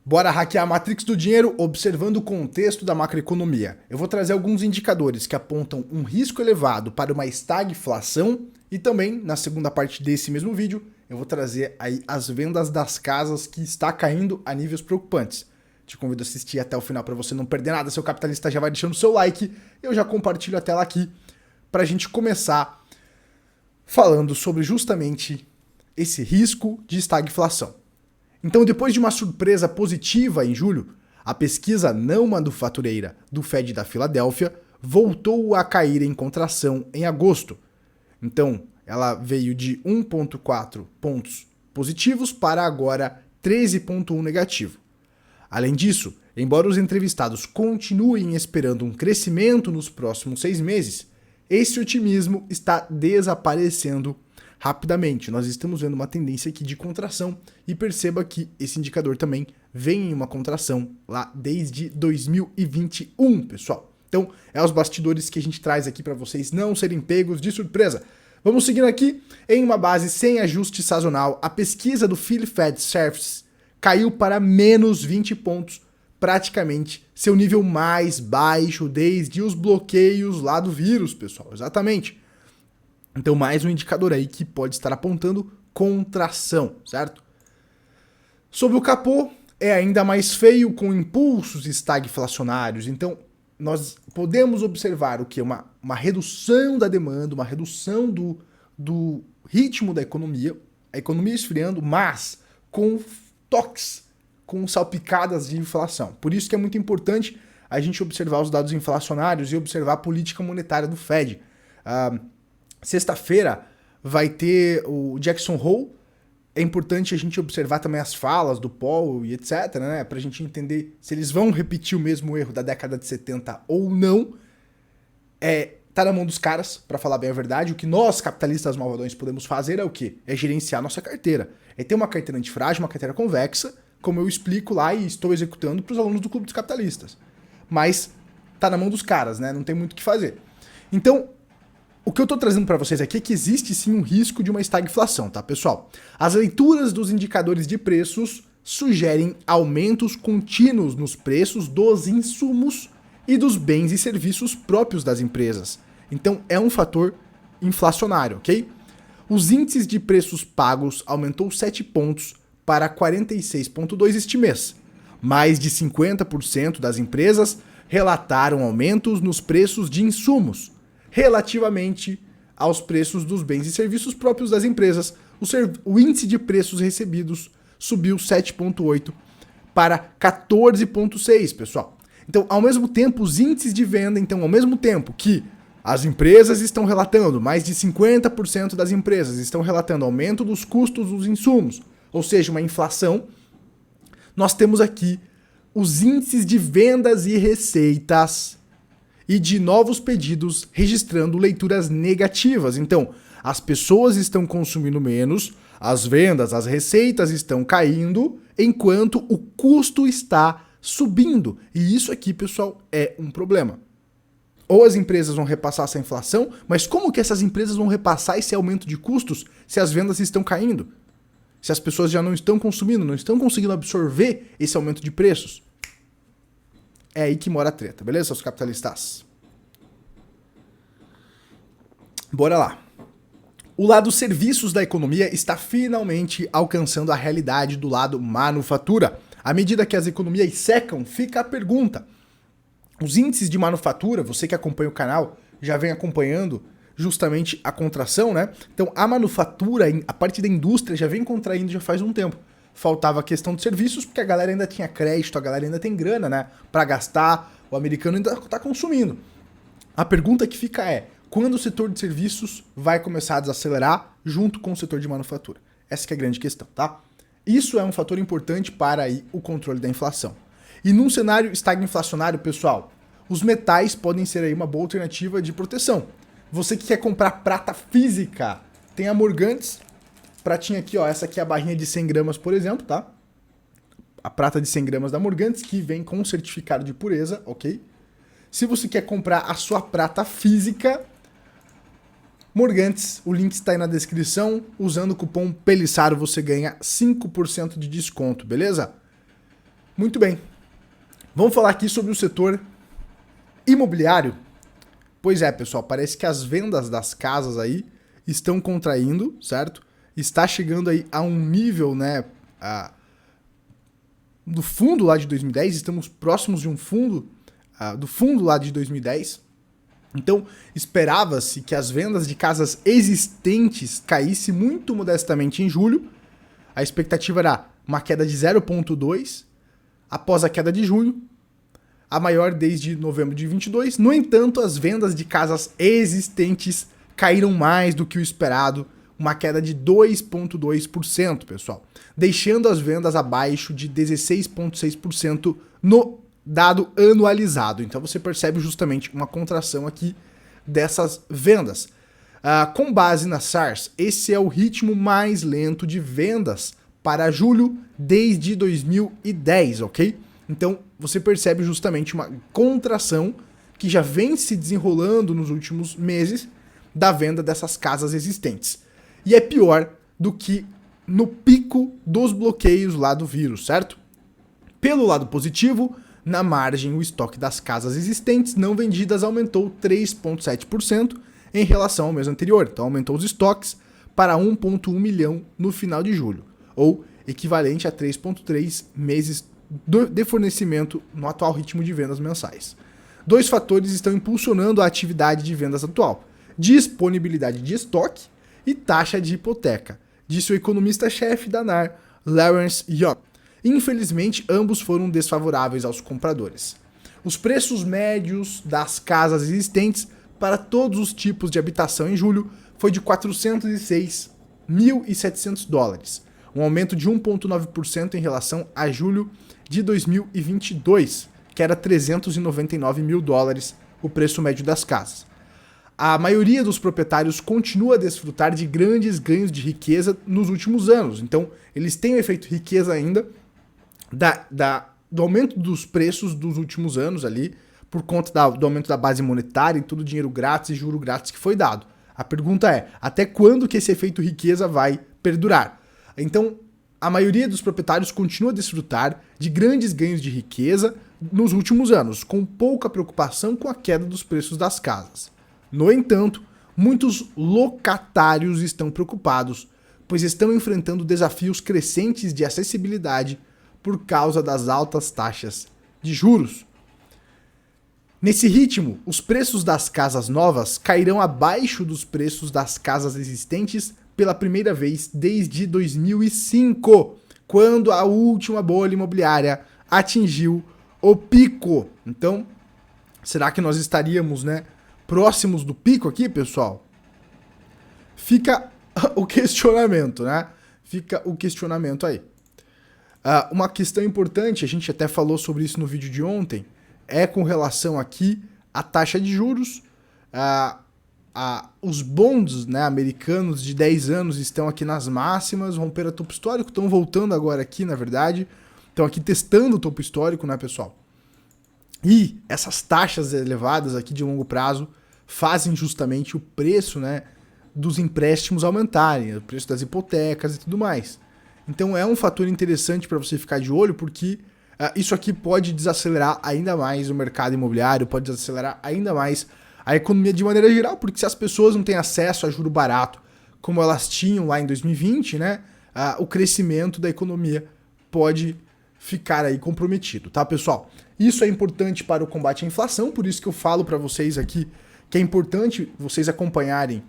Bora hackear a Matrix do dinheiro observando o contexto da macroeconomia. Eu vou trazer alguns indicadores que apontam um risco elevado para uma estagflação e também, na segunda parte desse mesmo vídeo, eu vou trazer aí as vendas das casas que está caindo a níveis preocupantes. Te convido a assistir até o final para você não perder nada. Seu capitalista já vai deixando o seu like. Eu já compartilho a tela aqui para a gente começar falando sobre justamente esse risco de estagflação. Então, depois de uma surpresa positiva em julho, a pesquisa não manufatureira do Fed da Filadélfia voltou a cair em contração em agosto. Então, ela veio de 1,4 pontos positivos para agora 13,1 negativo. Além disso, embora os entrevistados continuem esperando um crescimento nos próximos 6 meses, esse otimismo está desaparecendo rapidamente. Nós estamos vendo uma tendência aqui de contração e perceba que esse indicador também vem em uma contração lá desde 2021, pessoal. Então, é os bastidores que a gente traz aqui para vocês não serem pegos de surpresa. Vamos seguindo aqui em uma base sem ajuste sazonal. A pesquisa do Philly Fed Services caiu para menos 20 pontos, praticamente seu nível mais baixo desde os bloqueios lá do vírus, pessoal. Exatamente. Então, mais um indicador aí que pode estar apontando contração, certo? Sobre o capô, é ainda mais feio com impulsos estagflacionários. Então, nós podemos observar o que? Uma redução da demanda, uma redução do ritmo da economia, a economia esfriando, mas com toques, com salpicadas de inflação. Por isso que é muito importante a gente observar os dados inflacionários e observar a política monetária do Fed. Sexta-feira vai ter o Jackson Hole. É importante a gente observar também as falas do Powell e etc, né? Pra gente entender se eles vão repetir o mesmo erro da década de 70 ou não. Tá na mão dos caras, pra falar bem a verdade. O que nós, capitalistas malvadões, podemos fazer é o quê? É gerenciar nossa carteira. É ter uma carteira antifrágil, uma carteira convexa, como eu explico lá e estou executando pros alunos do Clube dos Capitalistas. Mas tá na mão dos caras, né? Não tem muito o que fazer. Então, o que eu estou trazendo para vocês aqui é que existe sim um risco de uma estagflação, tá, pessoal? As leituras dos indicadores de preços sugerem aumentos contínuos nos preços dos insumos e dos bens e serviços próprios das empresas. Então, é um fator inflacionário, ok? Os índices de preços pagos aumentou 7 pontos para 46,2 este mês. Mais de 50% das empresas relataram aumentos nos preços de insumos, relativamente aos preços dos bens e serviços próprios das empresas. O índice de preços recebidos subiu 7,8 para 14,6, pessoal. Então, ao mesmo tempo, os índices de venda, então, ao mesmo tempo que as empresas estão relatando, mais de 50% das empresas estão relatando aumento dos custos dos insumos, ou seja, uma inflação, nós temos aqui os índices de vendas e receitas e de novos pedidos registrando leituras negativas. Então, as pessoas estão consumindo menos, as vendas, as receitas estão caindo, enquanto o custo está subindo. E isso aqui, pessoal, é um problema. Ou as empresas vão repassar essa inflação, mas como que essas empresas vão repassar esse aumento de custos se as vendas estão caindo? Se as pessoas já não estão consumindo, não estão conseguindo absorver esse aumento de preços? É aí que mora a treta, beleza, seus capitalistas? Bora lá. O lado serviços da economia está finalmente alcançando a realidade do lado manufatura. À medida que as economias secam, fica a pergunta. Os índices de manufatura, você que acompanha o canal, já vem acompanhando justamente a contração, né? Então a manufatura, a parte da indústria já vem contraindo já faz um tempo. Faltava a questão de serviços, porque a galera ainda tinha crédito, a galera ainda tem grana, né? Pra gastar, o americano ainda tá consumindo. A pergunta que fica é, quando o setor de serviços vai começar a desacelerar junto com o setor de manufatura? Essa que é a grande questão, tá? Isso é um fator importante para aí o controle da inflação. E num cenário estagflacionário, pessoal, os metais podem ser aí uma boa alternativa de proteção. Você que quer comprar prata física, tem a Morgantes, pratinha aqui, ó, essa aqui é a barrinha de 100 gramas, por exemplo, tá? A prata de 100 gramas da Morgantes, que vem com certificado de pureza, ok? Se você quer comprar a sua prata física, Morgantes, o link está aí na descrição. Usando o cupom PELISSARO você ganha 5% de desconto, beleza? Muito bem. Vamos falar aqui sobre o setor imobiliário. Pois é, pessoal, parece que as vendas das casas aí estão contraindo, certo? Está chegando aí a um nível, né, do fundo lá de 2010, estamos próximos de um fundo, do fundo lá de 2010. Então, esperava-se que as vendas de casas existentes caíssem muito modestamente em julho. A expectativa era uma queda de 0,2 após a queda de junho, a maior desde novembro de 22. No entanto, as vendas de casas existentes caíram mais do que o esperado, uma queda de 2,2%, pessoal, deixando as vendas abaixo de 16,6% no dado anualizado. Então você percebe justamente uma contração aqui dessas vendas. Com base na SARS, esse é o ritmo mais lento de vendas para julho desde 2010, ok? Então você percebe justamente uma contração que já vem se desenrolando nos últimos meses da venda dessas casas existentes. E é pior do que no pico dos bloqueios lá do vírus, certo? Pelo lado positivo, na margem, o estoque das casas existentes não vendidas aumentou 3,7% em relação ao mês anterior. Então aumentou os estoques para 1,1 milhão no final de julho, ou equivalente a 3,3 meses de fornecimento no atual ritmo de vendas mensais. Dois fatores estão impulsionando a atividade de vendas atual: disponibilidade de estoque e taxa de hipoteca, disse o economista-chefe da NAR, Lawrence Young. Infelizmente, ambos foram desfavoráveis aos compradores. Os preços médios das casas existentes para todos os tipos de habitação em julho foi de $406.700, um aumento de 1,9% em relação a julho de 2022, que era $399 mil o preço médio das casas. A maioria dos proprietários continua a desfrutar de grandes ganhos de riqueza nos últimos anos, então eles têm o efeito riqueza ainda do aumento dos preços dos últimos anos ali, por conta do aumento da base monetária e todo o dinheiro grátis e juro grátis que foi dado. A pergunta é, até quando que esse efeito riqueza vai perdurar? Então, a maioria dos proprietários continua a desfrutar de grandes ganhos de riqueza nos últimos anos, com pouca preocupação com a queda dos preços das casas. No entanto, muitos locatários estão preocupados, pois estão enfrentando desafios crescentes de acessibilidade por causa das altas taxas de juros. Nesse ritmo, os preços das casas novas cairão abaixo dos preços das casas existentes pela primeira vez desde 2005, quando a última bolha imobiliária atingiu o pico. Então, será que nós estaríamos, próximos do pico aqui, pessoal? Fica o questionamento, Fica o questionamento aí. Uma questão importante, a gente até falou sobre isso no vídeo de ontem, é com relação aqui à taxa de juros. Os bonds americanos de 10 anos estão aqui nas máximas, romperam o topo histórico, estão voltando agora aqui, na verdade. Estão aqui testando o topo histórico, pessoal? E essas taxas elevadas aqui de longo prazo fazem justamente o preço, dos empréstimos aumentarem, o preço das hipotecas e tudo mais. Então é um fator interessante para você ficar de olho, porque isso aqui pode desacelerar ainda mais o mercado imobiliário, pode desacelerar ainda mais a economia de maneira geral, porque se as pessoas não têm acesso a juro barato como elas tinham lá em 2020, o crescimento da economia pode ficar aí comprometido, tá, pessoal? Isso é importante para o combate à inflação, por isso que eu falo para vocês aqui que é importante vocês acompanharem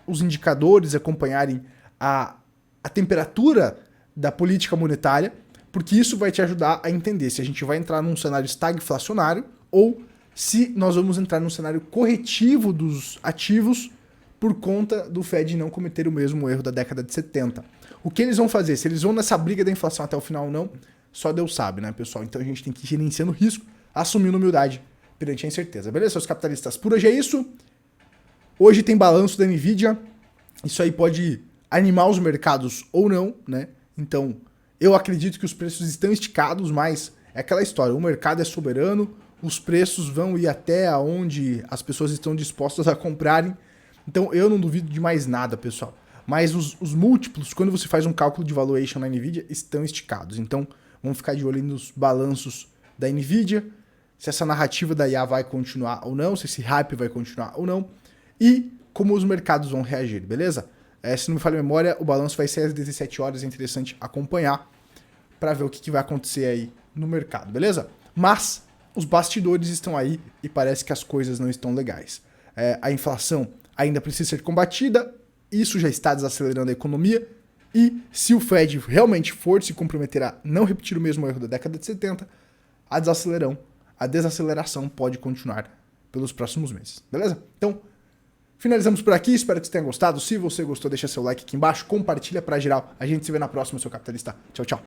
os indicadores, acompanharem a temperatura da política monetária, porque isso vai te ajudar a entender se a gente vai entrar num cenário estagflacionário ou se nós vamos entrar num cenário corretivo dos ativos por conta do Fed não cometer o mesmo erro da década de 70. O que eles vão fazer? Se eles vão nessa briga da inflação até o final ou não, só Deus sabe, pessoal? Então a gente tem que ir gerenciando o risco, assumindo humildade perante a incerteza. Beleza, seus capitalistas? Por hoje é isso. Hoje tem balanço da Nvidia. Isso aí pode animar os mercados ou não, Então, eu acredito que os preços estão esticados, mas é aquela história, o mercado é soberano, os preços vão ir até aonde as pessoas estão dispostas a comprarem. Então, eu não duvido de mais nada, pessoal. Mas os múltiplos, quando você faz um cálculo de valuation na Nvidia, estão esticados. Então, Vamos ficar de olho nos balanços da Nvidia, se essa narrativa da IA vai continuar ou não, se esse hype vai continuar ou não, e como os mercados vão reagir, beleza? Se não me falha a memória, o balanço vai ser às 17 horas, é interessante acompanhar para ver o que vai acontecer aí no mercado, beleza? Mas os bastidores estão aí e parece que as coisas não estão legais. A inflação ainda precisa ser combatida, isso já está desacelerando a economia, e se o Fed realmente for se comprometer a não repetir o mesmo erro da década de 70, a desaceleração pode continuar pelos próximos meses, beleza? Então, finalizamos por aqui, espero que você tenha gostado. Se você gostou, deixa seu like aqui embaixo, compartilha pra geral. A gente se vê na próxima, seu capitalista. Tchau, tchau.